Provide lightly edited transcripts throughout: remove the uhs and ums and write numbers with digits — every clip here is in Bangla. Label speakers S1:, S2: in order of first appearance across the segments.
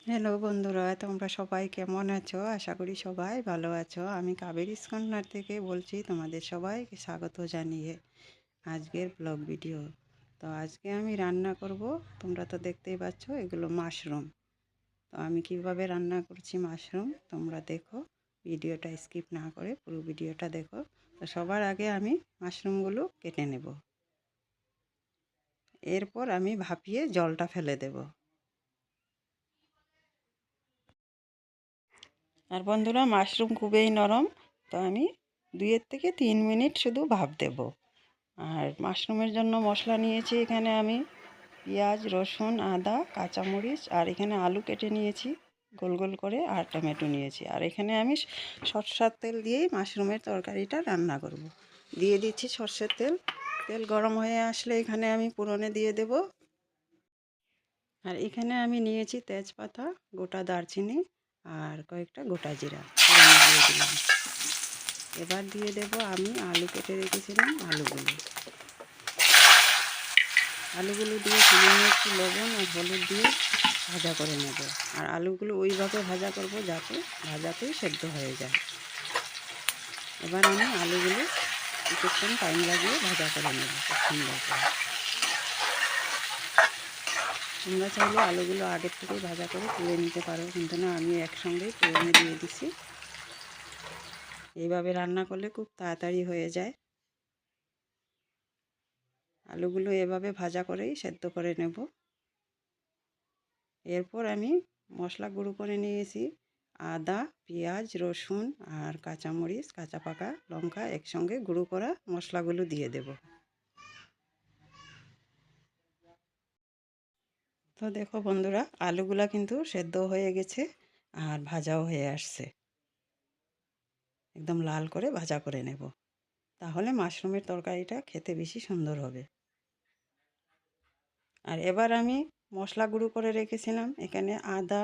S1: হ্যালো বন্ধুরা, তোমরা সবাই কেমন আছো? আশা করি সবাই ভালো আছো। আমি কাবেরী কর্নার থেকে বলছি, তোমাদের সবাইকে স্বাগত জানিয়ে আজকের ব্লগ ভিডিও। তো আজকে আমি রান্না করব, তোমরা তো দেখতেই পাচ্ছ, এগুলো মাশরুম। তো আমি কিভাবে রান্না করছি মাশরুম তোমরা দেখো, ভিডিওটা স্কিপ না করে পুরো ভিডিওটা দেখো। তো সবার আগে আমি মাশরুমগুলো কেটে নেব, এরপর আমি ভাপিয়ে জলটা ফেলে দেব। আর বন্ধুরা, মাশরুম খুবই নরম, তো আমি 2 থেকে 3 মিনিট শুধু ভাপ দেব। আর মাশরুমের জন্য মশলা নিয়েছি এখানে আমি পেঁয়াজ, রসুন, আদা, কাঁচামরিচ, আর এখানে আলু কেটে নিয়েছি গোল গোল করে, আর টমেটো নিয়েছি। আর এখানে আমি সরষের তেল দিয়েই মাশরুমের তরকারিটা রান্না করব। দিয়ে দিচ্ছি সরষের তেল। তেল গরম হয়ে আসলে এখানে আমি ফোড়নে দিয়ে দেব। আর এখানে আমি নিয়েছি তেজপাতা, গোটা দারচিনি, আর কয়েকটা গোটা জিরা ফোড়নে দিয়ে দিলাম। এবার দিয়ে দেব আমি আলু কেটে রেখেছিলাম আলুগুলো দিয়ে সামান্য একটু লবণ আর হলুদ দিয়ে ভাজা করে নেব। আর আলুগুলো ওইভাবে ভাজা করব যাতে ভাজাতেই সেদ্ধ হয়ে যায়। এবার আমি আলুগুলো কিছুক্ষণ টাইম লাগিয়ে ভাজা করে নেব খুব সুন্দর করে। তোমরা চাইলে আলুগুলো আগের থেকেই ভাজা করে তুলে নিতে পারো, কিন্তু না, আমি একসঙ্গেই ফোড়নে দিয়ে দিছি। এইভাবে রান্না করলে খুব তাড়াতাড়ি হয়ে যায়। আলুগুলো এভাবে ভাজা করেই সেদ্ধ করে নেব। এরপর আমি মশলা গুঁড়ো করে নিয়েছি আদা, পেঁয়াজ, রসুন, আর কাঁচামরিচ, কাঁচা পাকা লঙ্কা একসঙ্গে গুঁড়ো করা মশলাগুলো দিয়ে দেব। তো দেখো বন্ধুরা, আলুগুলা কিন্তু সেদ্ধ হয়ে গেছে আর ভাজাও হয়ে আসছে। একদম লাল করে ভাজা করে নেব, তাহলে মাশরুমের তরকারিটা খেতে বেশি সুন্দর হবে। আর এবার আমি মশলা গুঁড়ো করে রেখেছিলাম এখানে আদা,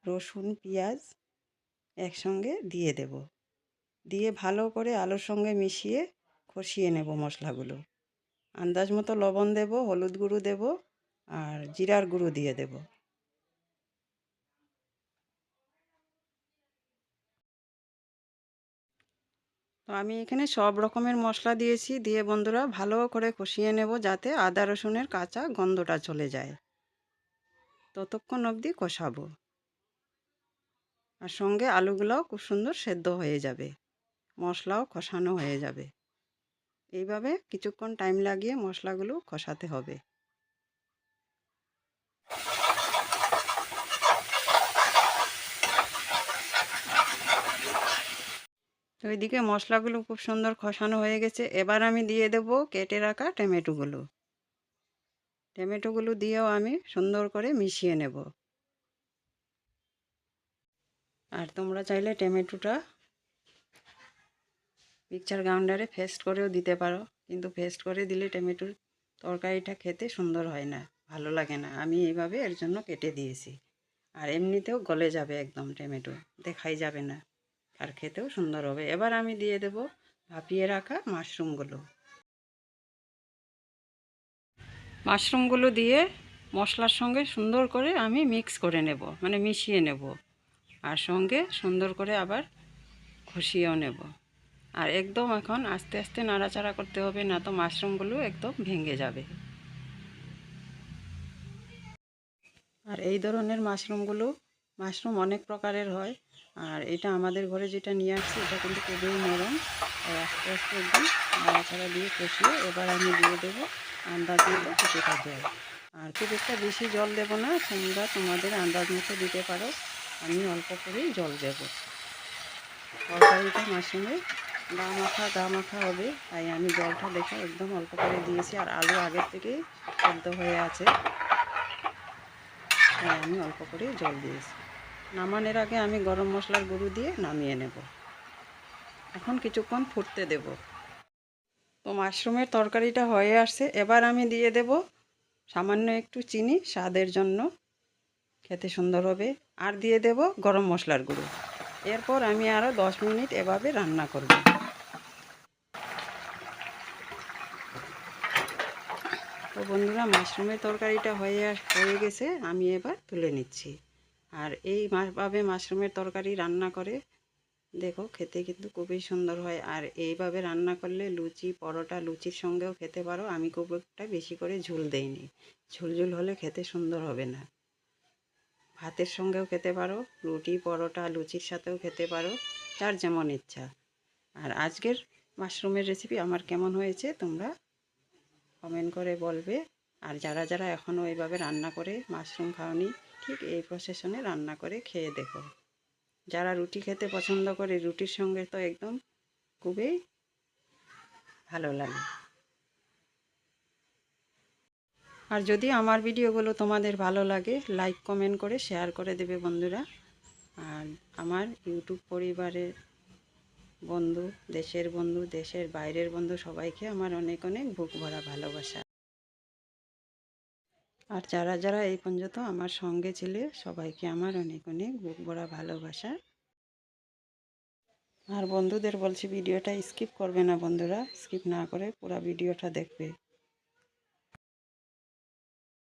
S1: রসুন, পেঁয়াজ একসঙ্গে দিয়ে দেব। দিয়ে ভালো করে আলুর সঙ্গে মিশিয়ে কষিয়ে নেব মশলাগুলো। আন্দাজ মতো লবণ দেব, হলুদ গুঁড়ো দেব, আর জিরার গুঁড়ো দিয়ে দেব। তো আমি এখানে সব রকমের মশলা দিয়েছি, দিয়ে বন্ধুরা ভালো করে কষিয়ে নেব যাতে আদা রসুনের কাঁচা গন্ধটা চলে যায়। ততক্ষণ অবধি কষাবো। আর সঙ্গে আলুগুলোও খুব সুন্দর সেদ্ধ হয়ে যাবে, মশলাও কষানো হয়ে যাবে। এইভাবে কিছুক্ষণ টাইম লাগিয়ে মশলাগুলো কষাতে হবে। তো এদিকে মশলাগুলো খুব সুন্দর কষানো হয়ে গেছে। এবার আমি দিয়ে দেব কেটে রাখা টমেটোগুলো দিয়েও আমি সুন্দর করে মিশিয়ে নেব। আর তোমরা চাইলে টমেটোটা মিক্সচার গ্রাইন্ডারে পেস্ট করেও দিতে পারো, কিন্তু পেস্ট করে দিলে টমেটোর তরকারিটা খেতে সুন্দর হয় না, ভালো লাগে না। আমি এইভাবে এর জন্য কেটে দিয়েছি। আর এমনিতেও গলে যাবে একদম, টমেটো দেখাই যাবে না, আর খেতেও সুন্দর হবে। এবার আমি দিয়ে দেব ভাপিয়ে রাখা মাশরুমগুলো দিয়ে মশলার সঙ্গে সুন্দর করে আমি মিক্স করে নেব, মানে মিশিয়ে নেব। আর সঙ্গে সুন্দর করে আবার কষিয়েও নেব। আর একদম এখন আস্তে আস্তে নাড়াচাড়া করতে হবে, না তো মাশরুমগুলো একদম ভেঙে যাবে। আর এই ধরনের মাশরুম অনেক প্রকারের হয়। আর এটা আমাদের ঘরে যেটা নিয়ে আসছি এটা কিন্তু খুবই নরম। আর আস্তে আস্তে একদম নাড়াচাড়া দিয়ে কষিয়ে এবার আমি দিয়ে দেবো আন্দাজ মতো কিছুটা জল। আর খুব একটা বেশি জল দেব না, তোমরা তোমাদের আন্দাজ মতো দিতে পারো। আমি অল্প করেই জল দেব। তরকারিটা মাশরুমে গা মাখা হবে, তাই আমি জলটা দেখে একদম অল্প করে দিয়েছি। আর আলু আগের থেকেই সেদ্ধ হয়ে আছে, তাই আমি অল্প করেই জল দিয়েছি। নামানোর আগে আমি গরম মশলার গুঁড়ো দিয়ে নামিয়ে নেব। এখন কিছুক্ষণ ফুটতে দেব। তো মাশরুমের তরকারিটা হয়ে আসছে। এবার আমি দিয়ে দেব সামান্য একটু চিনি, স্বাদের জন্য, খেতে সুন্দর হবে। আর দিয়ে দেব গরম মশলার গুঁড়ো। এরপর আমি আরও 10 মিনিট এভাবে রান্না করব। তো বন্ধুরা, মাশরুমের তরকারিটা হয়ে গেছে, আমি এবার তুলে নিচ্ছি। আর এইভাবে মাশরুমের তরকারি রান্না করে দেখো, খেতে কিন্তু খুবই সুন্দর হয়। আর এইভাবে রান্না করলে লুচি, পরোটা, লুচির সঙ্গেও খেতে পারো। আমি খুব একটা বেশি করে ঝোল দেইনি, ঝোল ঝোল হলে খেতে সুন্দর হবে না। ভাতের সঙ্গেও খেতে পারো, রুটি, পরোটা, লুচির সাথেও খেতে পারো, যার যেমন ইচ্ছা। আর আজকের মাশরুমের রেসিপি আমার কেমন হয়েছে তোমরা কমেন্ট করে বলবে। আর যারা যারা এখনও এইভাবে রান্না করে মাশরুম খাওনি, ঠিক এই প্রসেশনে রান্না করে খেয়ে দেখো। যারা রুটি খেতে পছন্দ করে, রুটির সঙ্গে তো একদম খুবই ভালো লাগে। আর যদি আমার ভিডিওগুলো তোমাদের ভালো লাগে, লাইক কমেন্ট করে শেয়ার করে দেবে বন্ধুরা। আর আমার ইউটিউব পরিবারের বন্ধু, দেশের বন্ধু, দেশের বাইরের বন্ধু, সবাইকে আমার অনেক অনেক বুক ভরা ভালোবাসা। আর যারা যারা এই পর্যন্ত আমার সঙ্গে ছিলে, সবাইকে আমার অনেক অনেক বুক ভরা ভালোবাসা। আর বন্ধুদের বলছি, ভিডিওটা স্কিপ করবে না বন্ধুরা, স্কিপ না করে পুরো ভিডিওটা দেখবে।